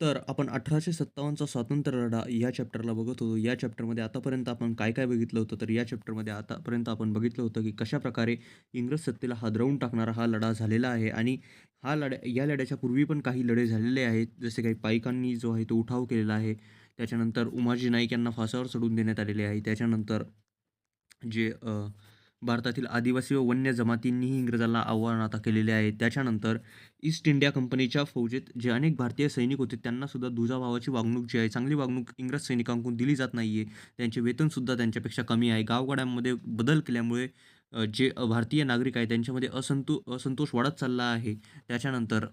तर आपण 1857चा स्वातंत्र्य लढा या चॅप्टरला बघत होतो. या चॅप्टरमध्ये आतापर्यंत आपण काय-काय बघितलं होतं, तर या चॅप्टरमध्ये आतापर्यंत आपण बघितलं होतं, की कशाप्रकारे इंग्रज सत्तेला हादरवून टाकणारा हा लढा झालेला आहे आणि या लढ्याच्या पूर्वी पण काही लढे झालेले आहेत. जसे काही पाईकांनी जो आहे तो उठाव केलेला आहे. त्याच्यानंतर उमाजी नाईक यांना फासावर चढवून देण्यात आलेले आहे. त्याच्यानंतर जे भारतातील आदिवासी व वन्य जमातींनीही इंग्रजांना आव्हान आता केलेले आहे. त्याच्यानंतर ईस्ट इंडिया कंपनीच्या फौजेत जे अनेक भारतीय सैनिक होते, त्यांनासुद्धा दुजाभावाची वागणूक जी आहे, चांगली वागणूक इंग्रज सैनिकांकडून दिली जात नाही आहे. त्यांचे वेतनसुद्धा त्यांच्यापेक्षा कमी आहे. गावगाड्यांमध्ये बदल केल्यामुळे जे भारतीय नागरिक आहेत, त्यांच्यामध्ये असंतोष वाढत चालला आहे. त्याच्यानंतर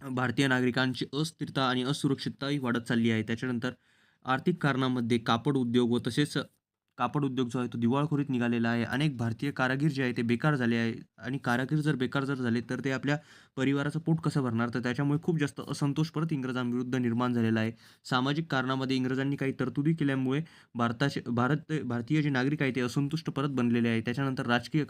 भारतीय नागरिकांची अस्थिरता आणि असुरक्षितताही वाढत चालली आहे. त्याच्यानंतर आर्थिक कारणामध्ये कापड उद्योग व तसेच कापड उद्योग जो आहे तो दिवाळखोरीत निघालेला आहे. अनेक भारतीय कारागीर जे आहे ते बेकार झाले आहे आणि कारागीर जर बेकार झाले तर ते आपल्या परिवाराचं पोट कसं भरणार? तर त्याच्यामुळे खूप जास्त असंतोष परत इंग्रजांविरुद्ध निर्माण झालेला आहे. सामाजिक कारणामध्ये इंग्रजांनी काही तरतुदी केल्यामुळे भारतीय जे नागरिक आहेत ते असंतुष्ट परत बनलेले आहे. त्याच्यानंतर राजकीय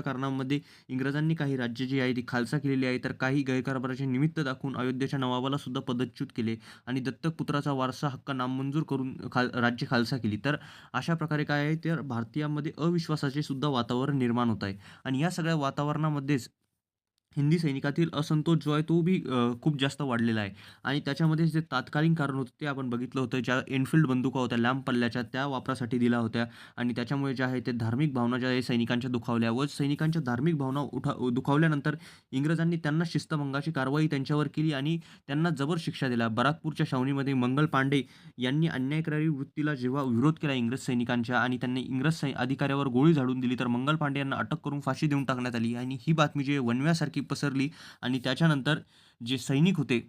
कारणांमध्ये इंग्रजांनी काही राज्य जी आहे ती खालसा केलेली आहे, तर काही गैरकारभाराचे निमित्त दाखवून अयोध्येच्या नवाबाला सुद्धा पदच्युत केले आणि दत्तक पुत्राचा वारसा हक्क नामंजूर करून राज्य खालसा केली. तर अशा प्रकारे काय आहे, तर भारतीयांमध्ये अविश्वासाचे सुद्धा वातावरण निर्माण होत आहे आणि या सगळ्या वातावरणामध्येच हिंदी सैनिकातील असंतोष जो आहे तो बी खूप जास्त वाढलेला आहे आणि त्याच्यामध्ये जे तात्कालीन कारण होतं ते आपण बघितलं होतं. ज्या एनफील्ड बंदुका होत्या लांब पल्ल्याच्या त्या वापरासाठी दिल्या होत्या आणि त्याच्यामुळे जे आहे ते धार्मिक भावना ज्या आहे सैनिकांच्या दुखावल्या व सैनिकांच्या धार्मिक भावना दुखावल्यानंतर इंग्रजांनी त्यांना शिस्तभंगाची कारवाई त्यांच्यावर केली आणि त्यांना जबर शिक्षा दिल्या. बराकपूरच्या छावणीमध्ये मंगल पांडे यांनी अन्यायकारी वृत्तीला जेव्हा विरोध केला इंग्रज सैनिकांच्या आणि त्यांनी अधिकाऱ्यावर गोळी झाडून दिली, तर मंगल पांडे यांना अटक करून फाशी देऊन टाकण्यात आली आणि ही बातमी जी आहे वणव्यासारखी पसरली आणि त्याच्यानंतर जे सैनिक होते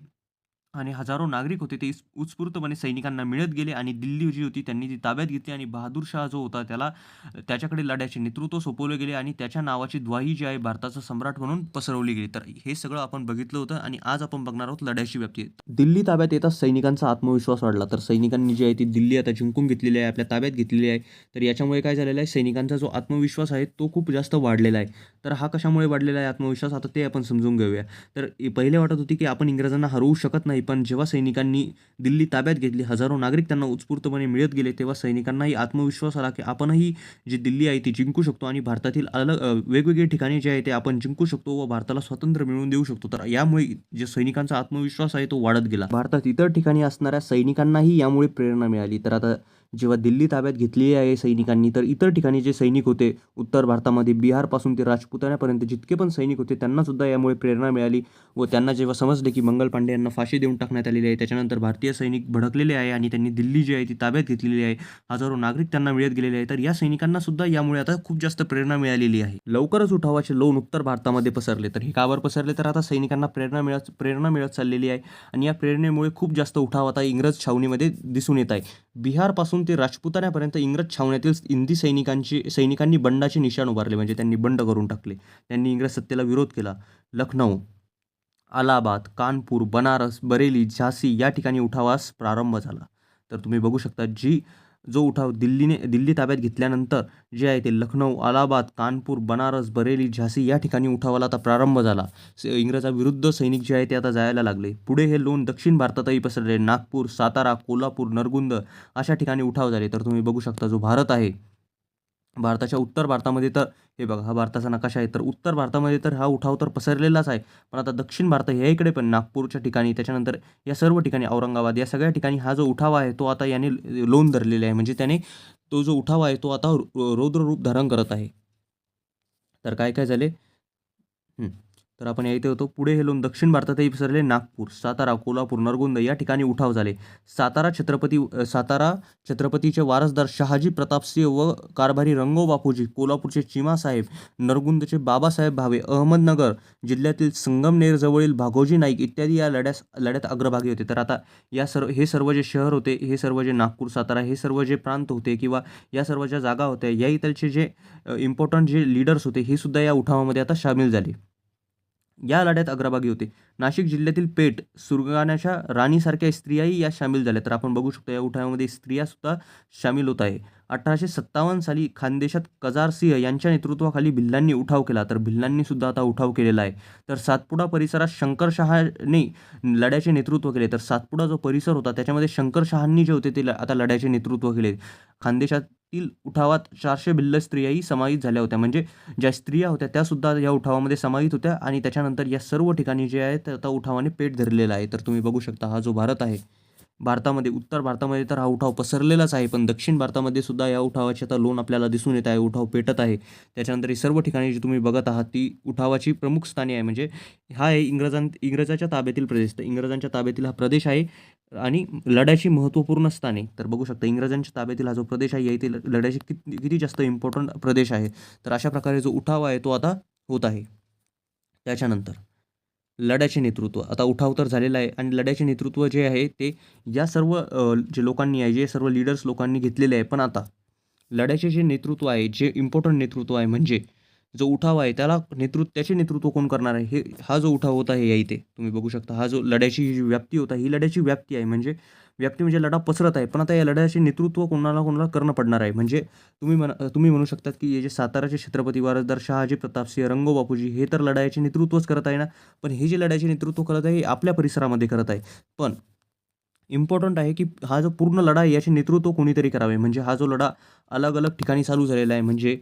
आणि हजारो नागरिक होते ते उत्स्फूर्तपणे सैनिकांना मिळत गेले आणि दिल्ली जी होती त्यांनी ती ताब्यात घेतली आणि बहादूर शाह जो होता त्याच्याकडे लढ्याचे नेतृत्व सोपवले गेले आणि त्याच्या नावाची ग्वाही जी आहे भारताचा सम्राट म्हणून पसरवली गेली. तर हे सगळं आपण बघितलं होतं आणि आज आपण बघणार आहोत लढ्याची व्याप्ती. दिल्ली ताब्यात येताच सैनिकांचा आत्मविश्वास वाढला. तर सैनिकांनी जी आहे ती दिल्ली आता जिंकून घेतलेली आहे, आपल्या ताब्यात घेतलेली आहे. तर याच्यामुळे काय झालेलं आहे, सैनिकांचा जो आत्मविश्वास आहे तो खूप जास्त वाढलेला आहे. तर हा कशामुळे वाढलेला आहे आत्मविश्वास आता ते आपण समजून घेऊया. तर पहिले वाटत होती की आपण इंग्रजांना हरवू शकत नाही. पण जेव्हा सैनिकांनी दिल्ली ताब्यात घेतली, हजारो नागरिक त्यांना उत्स्फूर्तपणे मिळत गेले, तेव्हा सैनिकांनाही आत्मविश्वास आला की आपणही जी दिल्ली आहे ती जिंकू शकतो आणि भारतातील वेगवेगळी ठिकाणे जे आहे ते आपण जिंकू शकतो व भारताला स्वातंत्र्य मिळवून देऊ शकतो. तर यामुळे जे सैनिकांचा आत्मविश्वास आहे तो वाढत गेला. भारतात इतर ठिकाणी असणाऱ्या सैनिकांनाही यामुळे प्रेरणा मिळाली. तर आता जेव्हा दिल्ली ताब्यात घेतली आहे सैनिकांनी, तर इतर ठिकाणी जे सैनिक होते, उत्तर भारतामध्ये बिहारपासून ते राजपुतान्यापर्यंत जितके पण सैनिक होते, त्यांना सुद्धा यामुळे प्रेरणा मिळाली व त्यांना जेव्हा समजले की मंगल पांडे यांना फाशी देऊन टाकण्यात आलेली आहे, त्याच्यानंतर भारतीय सैनिक भडकलेले आहे आणि त्यांनी दिल्ली जी आहे ती ताब्यात घेतलेली आहे. हजारो नागरिक त्यांना मिळत गेलेले आहेत. तर या सैनिकांना सुद्धा यामुळे आता खूप जास्त प्रेरणा मिळालेली आहे. लवकरच उठावाचे लोण उत्तर भारतामध्ये पसरले. तर हे का पसरले? तर आता सैनिकांना प्रेरणा मिळत चाललेली आहे आणि या प्रेरणेमुळे खूप जास्त उठाव आता इंग्रज छावणीमध्ये दिसून येत आहे. बिहारपासून ते राजपुतान्यापर्यंत इंग्रज छावण्यातील हिंदी सैनिकांनी बंडाचे निशाण उभारले, म्हणजे त्यांनी बंड करून टाकले. त्यांनी इंग्रज सत्तेला विरोध केला. लखनौ, अलाहाबाद, कानपूर, बनारस, बरेली, झाशी या ठिकाणी उठावास प्रारंभ झाला. तर तुम्ही बघू शकता जो उठाव दिल्ली ताब्यात घेतल्यानंतर जे आहे ते लखनौ, अलाहाबाद, कानपूर, बनारस, बरेली, झाशी या ठिकाणी उठावाला आता प्रारंभ झाला. इंग्रजाविरुद्ध सैनिक जे आहे ते आता जायला लागले. पुढे हे लोण दक्षिण भारतातही पसरले. नागपूर, सातारा, कोल्हापूर, नरगुंद अशा ठिकाणी उठाव झाले. तर तुम्ही बघू शकता जो भारत आहे, भारताच्या उत्तर भारतामध्ये तर हे बघा हा भारताचा नकाशा आहे. तर उत्तर भारतामध्ये तर हा उठाव तर पसरलेलाच आहे. पण आता दक्षिण भारत ह्या इकडे पण नागपूरच्या ठिकाणी, त्याच्यानंतर या सर्व ठिकाणी औरंगाबाद या सगळ्या ठिकाणी हा जो उठाव आहे तो आता याने लोन धरलेला आहे. म्हणजे त्याने तो जो उठाव आहे तो आता रौद्र रूप धारण करत आहे. तर काय काय झाले? हं. तर आपण या इथे होतो. पुढे हे लोक दक्षिण भारतातही पसरले. नागपूर, सातारा, कोल्हापूर, नरगुंद या ठिकाणी उठाव झाले. सातारा छत्रपतीचे वारसदार शहाजी प्रतापसिंह व कारभारी रंगो बापूजी, कोल्हापूरचे चिमासाहेब, नरगुंदचे बाबासाहेब भावे, अहमदनगर जिल्ह्यातील संगमनेर जवळील भागोजी नाईक इत्यादी या लढ्यात अग्रभागी होते. तर आता हे सर्व जे शहर होते, हे सर्व जे नागपूर, सातारा हे सर्व जे प्रांत होते किंवा या सर्व ज्या जागा होत्या, या इथलचे जे इम्पॉर्टंट जे लीडर्स होते, हे सुद्धा या उठावामध्ये आता सामील झाले. या लढ्यात अग्रभागी होते. नाशिक जिल्ह्यातील पेठ, सुरगाण्याच्या राणीसारख्या स्त्रियाही यात सामील झाल्या. तर आपण बघू शकतो या उठावामध्ये स्त्रियासुद्धा सामील होत आहे. 1857 साली खानदेशात कजार सिंह यांच्या नेतृत्वाखाली भिल्लांनी उठाव केला. तर भिल्लांनी सुद्धा आता उठाव केलेला आहे. तर सातपुडा परिसरात शंकरशहाने लढ्याचे नेतृत्व केले. तर सातपुडा जो परिसर होता त्याच्यामध्ये शंकरशहांनी जे होते ते आता लढ्याचे नेतृत्व केले. खानदेशातील उठावात 400 भिल्ल स्त्रियाही समावित झाल्या होत्या. म्हणजे ज्या स्त्रिया होत्या त्यासुद्धा या उठावामध्ये समावित होत्या आणि त्याच्यानंतर या सर्व ठिकाणी जे आहे आता उठावाने पेट धरलेला आहे. तर तुम्ही बघू शकता हा जो भारत आहे, भारतामध्ये उत्तर भारतामध्ये तर हा उठाव पसरलेलाच आहे, पण दक्षिण भारतामध्ये सुद्धा या उठावाची आता लोण आपल्याला दिसून येत आहे. उठाव पेटत आहे. त्याच्यानंतर ही सर्व ठिकाणी जी तुम्ही बघत आहात ती उठावाची प्रमुख स्थाने आहे. म्हणजे हा आहे इंग्रजांच्या ताब्यातील प्रदेश. तर इंग्रजांच्या ताब्यातील हा प्रदेश आहे आणि लढ्याची महत्त्वपूर्ण स्थाने. तर बघू शकता इंग्रजांच्या ताब्यातील हा जो प्रदेश आहे इथे लढ्याची किती जास्त इम्पॉर्टंट प्रदेश आहे. तर अशा प्रकारे जो उठाव आहे तो आता होत आहे. त्याच्यानंतर लढ्याचे नेतृत्व. आता उठाव तर झालेला आहे आणि लढ्याचे नेतृत्व जे आहे ते या सर्व जे लोकांनी आहे, जे सर्व लीडर्स लोकांनी घेतलेले आहे. पण आता लढ्याचे जे नेतृत्व आहे, जे इम्पॉर्टंट नेतृत्व आहे, म्हणजे जो उठाव आहे त्याचे नेतृत्व कोण करणार आहे? हा जो उठाव होत आहे या इथे तुम्ही बघू शकता. हा जो लढ्याची जी व्याप्ती होत आहे, ही लढ्याची व्याप्ती आहे. म्हणजे व्याप्ती म्हणजे लढा पसरत आहे. पण आता या लढ्याचे नेतृत्व कोणाला करणं पडणार आहे. म्हणजे तुम्ही म्हणू शकतात की हे जे साताराचे छत्रपती वारसदार शहाजी प्रतापसिंह रंगो बापूजी हे तर लढाईचे नेतृत्वच करत आहे ना. पण हे जे लढ्याचे नेतृत्व करत आहे हे आपल्या परिसरामध्ये करत आहे. पण इम्पॉर्टंट आहे की हा जो पूर्ण लढा आहे याचे नेतृत्व कोणीतरी करावे. म्हणजे हा जो लढा अलग-अलग ठिकाणी चालू झालेला आहे. म्हणजे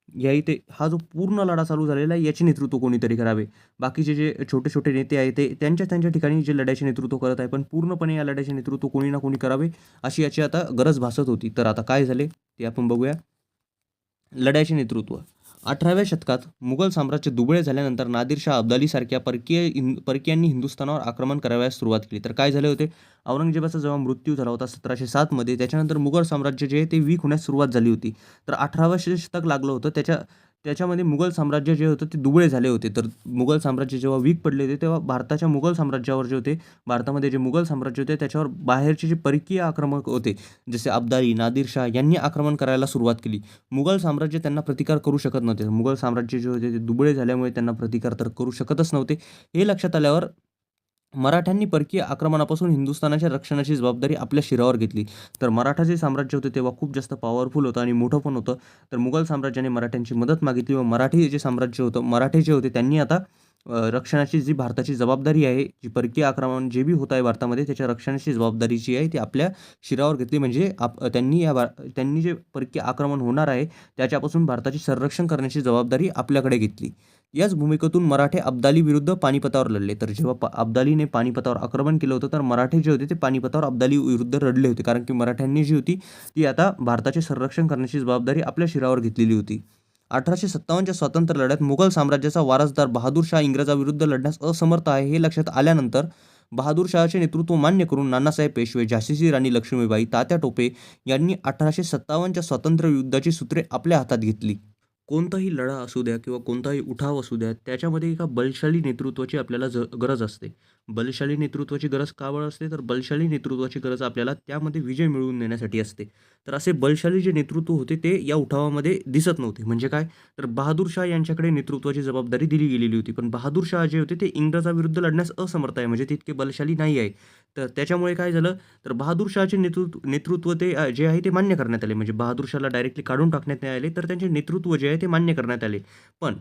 या इथे हा जो पूर्ण लढा चालू झालेला आहे याचे नेतृत्व कोणीतरी करावे. बाकीचे जे छोटे-छोटे नेते आहेत ते त्यांच्या ठिकाणी जे लढ्याचे नेतृत्व करत आहे. पण पूर्णपणे या लढ्याचे नेतृत्व कोणी ना कोणी करावे अशी याची आता गरज भासत होती. तर आता काय झाले ते आपण बघूया. लढ्याचे नेतृत्व. 18व्या शतकात मुघल साम्राज्य दुबळे झाल्यानंतर नादिरशाह अब्दालीसारख्या परकीयांनी हिंदुस्थानावर आक्रमण करावयास सुरुवात केली. तर काय झाले होते? औरंगजेबाचा जेव्हा मृत्यू झाला होता 1707 मध्ये, त्याच्यानंतर मुघल साम्राज्य जे आहे ते वीक होण्यास सुरुवात झाली होती. तर 18वं शतक लागलं होतं. त्याच्यामध्ये मुघल साम्राज्य जे होतं ते दुबळे झाले होते. तर मुघल साम्राज्य जेव्हा वीक पडले होते तेव्हा भारताच्या मुघल साम्राज्यावर जे होते, भारतामध्ये जे मुघल साम्राज्य होते त्याच्यावर बाहेरचे जे परकीय आक्रमक होते, जसे अब्दाली, नादिरशाह यांनी आक्रमण करायला सुरुवात केली. मुघल साम्राज्य त्यांना प्रतिकार करू शकत नव्हते. मुघल साम्राज्य जे होते ते दुबळे झाल्यामुळे त्यांना प्रतिकार तर करू शकतच नव्हते. हे लक्षात आल्यावर मराठ्यांनी परकीय आक्रमणापासून हिंदुस्थानाच्या रक्षणाची जबाबदारी आपल्या शिरावर घेतली. तर मराठा जे साम्राज्य होते तेव्हा खूप जास्त पॉवरफुल होतं आणि मोठं पण होतं. तर मुघल साम्राज्याने मराठ्यांची मदत मागितली व मराठी जे साम्राज्य होतं, मराठे जे होते त्यांनी आता रक्षणाची जी भारताची जबाबदारी आहे, जी परकीय आक्रमण जे बी होत आहे भारतामध्ये त्याच्या रक्षणाची जबाबदारी जी आहे ती आपल्या शिरावर घेतली. म्हणजे त्यांनी जे परकीय आक्रमण होणार आहे त्याच्यापासून भारताचे संरक्षण करण्याची जबाबदारी आपल्याकडे घेतली. याच भूमिकेतून मराठे अब्दाली विरुद्ध पानिपतावर लढले. तर जेव्हा अब्दालीने पानिपतावर आक्रमण केलं होतं तर मराठे जे होते ते पानिपतावर अब्दाली विरुद्ध लढले होते. कारण की मराठ्यांनी जी होती ती आता भारताचे संरक्षण करण्याची जबाबदारी आपल्या शिरावर घेतलेली होती. 1857च्या स्वातंत्र्य लढ्यात मुघल साम्राज्याचा वारसदार बहादूर शाह इंग्रजाविरुद्ध लढण्यास असमर्थ आहे हे लक्षात आल्यानंतर बहादूर शहाचे नेतृत्व मान्य करून नानासाहेब पेशवे, झाशीची राणी लक्ष्मीबाई, तात्या टोपे यांनी 1857च्या स्वातंत्र्य युद्धाची सूत्रे आपल्या हातात घेतली. कोणताही लढा असू द्या किंवा कोणताही उठाव असू द्या त्याच्यामध्ये एका बलशाली नेतृत्वाची आपल्याला गरज असते. बलशाली नेतृत्वाची गरज का बरं असते? तर बलशाली नेतृत्वाची गरज आपल्याला त्यामध्ये विजय मिळवून देण्यासाठी असते. तर असे बलशाली जे नेतृत्व होते ते या उठावामध्ये दिसत नव्हते. म्हणजे काय? तर बहादूर शाह यांच्याकडे नेतृत्वाची जबाबदारी दिली गेलेली होती. पण बहादूर शाह जे होते ते इंग्रजाविरुद्ध लढण्यास असमर्थ आहे. म्हणजे ते इतके बलशाली नाही आहे. तर त्याच्यामुळे काय झालं? तर बहादूर शहाचे नेतृत्व ते जे आहे ते मान्य करण्यात आले. म्हणजे बहादूर शहाला डायरेक्टली काढून टाकण्यात नाही आले. तर त्यांचे नेतृत्व जे आहे ते मान्य करण्यात आले. पण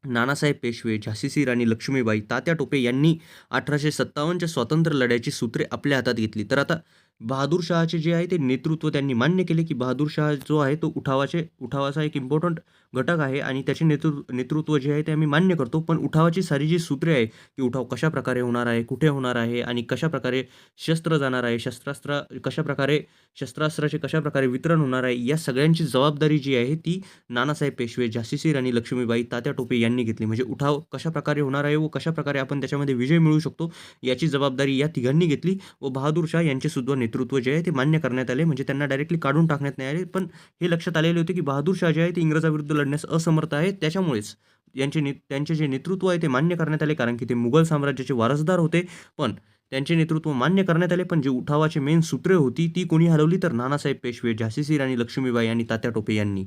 नानासाहेब पेशवे, झाशीची राणी लक्ष्मीबाई, तात्या टोपे यांनी 1857च्या स्वातंत्र्य लढ्याची सूत्रे आपल्या हातात घेतली. तर आता बहादूर शहाचे जे आहे ते नेतृत्व त्यांनी मान्य केले, की बहादूर शाह जो आहे तो उठावाचा एक इम्पॉर्टंट घटक आहे आणि त्याचे नेतृत्व जे आहे ते आम्ही मान्य करतो. पण उठावाची सारी जी सूत्रे आहे, की उठाव कशाप्रकारे होणार आहे, कुठे होणार आहे आणि कशाप्रकारे शस्त्र जाणार आहे, शस्त्रास्त्राचे कशाप्रकारे वितरण होणार आहे, या सगळ्यांची जबाबदारी जी आहे ती नानासाहेब पेशवे, झाशीची राणी लक्ष्मीबाई, तात्या टोपे यांनी घेतली. म्हणजे उठाव कशाप्रकारे होणार आहे व कशाप्रकारे आपण त्याच्यामध्ये विजय मिळवू शकतो याची जबाबदारी या तिघांनी घेतली व बहादूर शाह यांचे सुद्धा नेतृत्व जे आहे ते मान्य करण्यात आले. म्हणजे त्यांना डायरेक्टली काढून टाकण्यात नाही आले. पण हे लक्षात आलेले होते की बहादूर शाह जे आहे ते इंग्रजाविरुद्ध लढण्यास असमर्थ आहेत. त्याच्यामुळेच त्यांचे जे नेतृत्व आहे ते मान्य करण्यात आले. कारण की ते मुघल साम्राज्याचे वारसदार होते. पण त्यांचे नेतृत्व मान्य करण्यात आले. पण जे उठावाची मेन सूत्रे होती ती कोणी हलवली? तर नानासाहेब पेशवे, झाशीची राणी लक्ष्मीबाई आणि तात्या टोपे यांनी.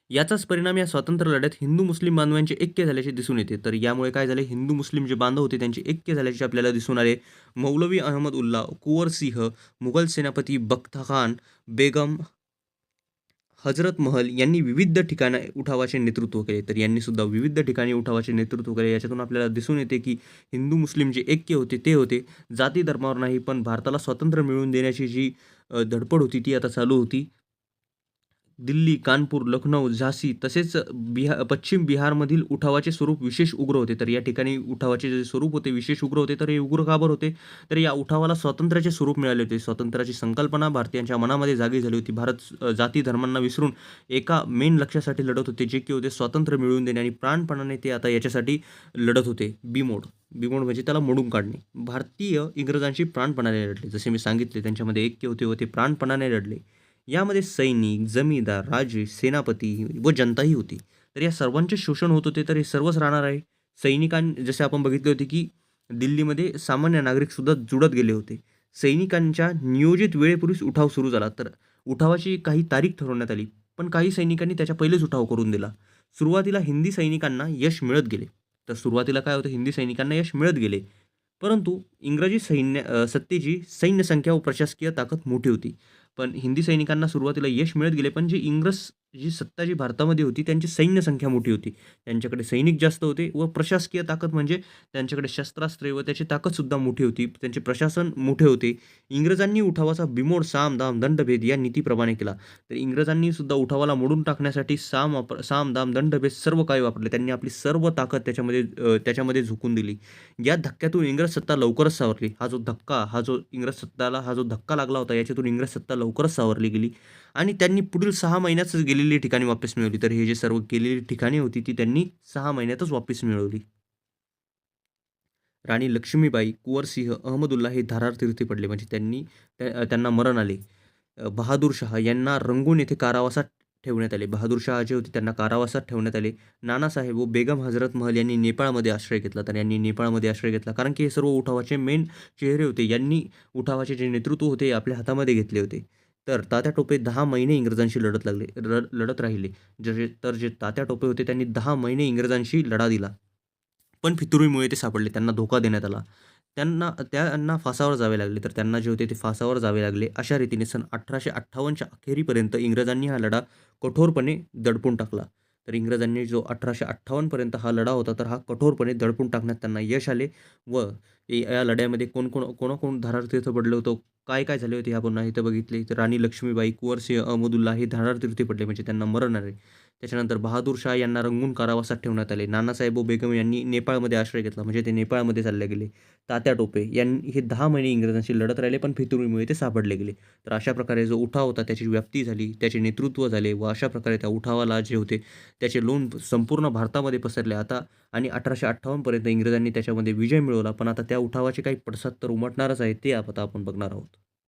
याचाच परिणाम या स्वातंत्र्य लढ्यात हिंदू मुस्लिम बांधवांचे ऐक्य झाल्याचे दिसून येते. तर यामुळे काय झाले, हिंदू मुस्लिम जे बांधव होते त्यांचे ऐक्य झाल्याचे आपल्याला दिसून आले. मौलवी अहमद उल्ला, कुंवर सिंह, मुघल सेनापती बख्त खान, बेगम हजरत महल यांनी विविध ठिकाणी उठावाचे नेतृत्व केले. तर यांनी सुद्धा विविध ठिकाणी उठावाचे नेतृत्व केले. याच्यातून आपल्याला दिसून येते की हिंदू मुस्लिम जे ऐक्य होते ते होते. जाती धर्मावर नाही, पण भारताला स्वातंत्र्य मिळवून देण्याची जी धडपड होती ती आता चालू होती. दिल्ली, कानपूर, लखनौ, झाशी तसेच पश्चिम बिहारमधील उठावाचे स्वरूप विशेष उग्र होते. तर या ठिकाणी उठावाचे जे स्वरूप होते विशेष उग्र होते. तर हे उग्र का बरं होते? तर या उठावाला स्वातंत्र्याचे स्वरूप मिळाले होते. स्वातंत्र्याची संकल्पना भारतीयांच्या मनामध्ये जागी झाली होती. भारत जाती धर्मांना विसरून एका मेन लक्ष्यासाठी लढत होते, जे की होते स्वातंत्र्य मिळवून देणे आणि प्राणपणाने ते आता याच्यासाठी लढत होते. बिमोड. बिमोड म्हणजे त्याला मोडून काढणे. भारतीय इंग्रजांशी प्राणपणाने लढले. जसे मी सांगितले त्यांच्यामध्ये ऐक्य होते व ते प्राणपणाने लढले. यामध्ये सैनिक, जमीनदार, राजे, सेनापती व जनताही होती. तर या सर्वांचे शोषण होत होते. तर हे सर्वच राहणार आहे. जसे आपण बघितले होते की दिल्लीमध्ये सामान्य नागरिकसुद्धा जुळत गेले होते. सैनिकांच्या नियोजित वेळेपूर्वीच उठाव सुरू झाला. तर उठावाची काही तारीख ठरवण्यात आली. पण काही सैनिकांनी त्याच्या पहिलेच उठाव करून दिला. सुरुवातीला हिंदी सैनिकांना यश मिळत गेले. तर सुरुवातीला काय होतं, हिंदी सैनिकांना यश मिळत गेले. परंतु इंग्रजी सत्तेची सैन्य संख्या व प्रशासकीय ताकद मोठी होती. पण हिंदी सैनिकांना सुरुवातीला यश मिळत गेले, पण जी जी सत्ता जी भारतामध्ये होती त्यांची सैन्य संख्या मोठी होती. त्यांच्याकडे सैनिक जास्त होते व प्रशासकीय ताकद म्हणजे त्यांच्याकडे शस्त्रास्त्रे व त्याची ताकदसुद्धा मोठी होती. त्यांचे प्रशासन मोठे होते. इंग्रजांनी उठावाचा बिमोड साम, दाम, दंडभेद या नीतीप्रमाणे केला. तर इंग्रजांनी सुद्धा उठावाला मोडून टाकण्यासाठी साम, दाम, दंडभेद सर्व काही वापरले. त्यांनी आपली सर्व ताकद त्याच्यामध्ये झोकून दिली. या धक्क्यातून इंग्रज सत्ता लवकरच सावरली. हा जो धक्का लागला होता याच्यातून इंग्रज सत्ता लवकरच सावरली गेली आणि त्यांनी पुढील 6 महिन्यातच गेलेली ठिकाणी वापस मिळवली. तर हे जे सर्व गेलेली ठिकाणे होती ती त्यांनी 6 महिन्यातच वापस मिळवली. राणी लक्ष्मीबाई, कुंवरसिंह, अहमदुल्ला हे धारार तीर्थी पडले म्हणजे त्यांना मरण आले. बहादूर शाह यांना रंगून येथे कारावासात ठेवण्यात आले. बहादूर शाह जे होते त्यांना कारावासात ठेवण्यात आले. नानासाहेब व बेगम हजरत महल यांनी नेपाळमध्ये आश्रय घेतला. तर यांनी नेपाळमध्ये आश्रय घेतला कारण की हे सर्व उठावाचे मेन चेहरे होते. यांनी उठावाचे जे नेतृत्व होते आपल्या हातामध्ये घेतले होते. तर तात्या टोपे 10 महिने इंग्रजांशी लढत राहिले. जे तात्या टोपे होते त्यांनी 10 महिने इंग्रजांशी लढा दिला. पण फितुरीमुळे ते सापडले. त्यांना धोका देण्यात आला. त्यांना फासावर जावे लागले. तर त्यांना जे होते ते फासावर जावे लागले. अशा रीतीने सन 1858च्या अखेरीपर्यंत इंग्रजांनी हा लढा कठोरपणे दडपून टाकला. तर इंग्रजांनी जो 1858 पर्यंत हा लढा होता, तर हा कठोरपणे दडपून टाकण्यात त्यांना यश आले व या लढ्यामध्ये कोणाकोण धारारतीर्थ पडलं होतं, काय झाले होते हे आपण इथं बघितले. तर राणी लक्ष्मीबाई, कुंवरसिंह, अहमदुल्ला हे धारारतीर्थी पडले म्हणजे त्यांना मरण आले. त्याच्यानंतर बहादूर शाह यांना रंगून कारावासात ठेवण्यात आले. नानासाहेब बेगम यांनी नेपाळमध्ये आश्रय घेतला म्हणजे ते नेपाळमध्ये चालले गेले. तात्या टोपे यांनी हे 10 महिने इंग्रजांशी लढत राहिले पण फितुरीमुळे ते सापडले गेले. तर अशा प्रकारे जो उठाव होता त्याची व्याप्ती झाली, त्याचे नेतृत्व झाले व अशा प्रकारे त्या उठावाला जे होते त्याचे लोण संपूर्ण भारतामध्ये पसरले आता आणि 1858 पर्यंत इंग्रजांनी त्याच्यामध्ये विजय मिळवला. पण आता त्या उठावाचे काही पडसाद तर उमटणारच आहे ते आता आपण बघणार आहोत.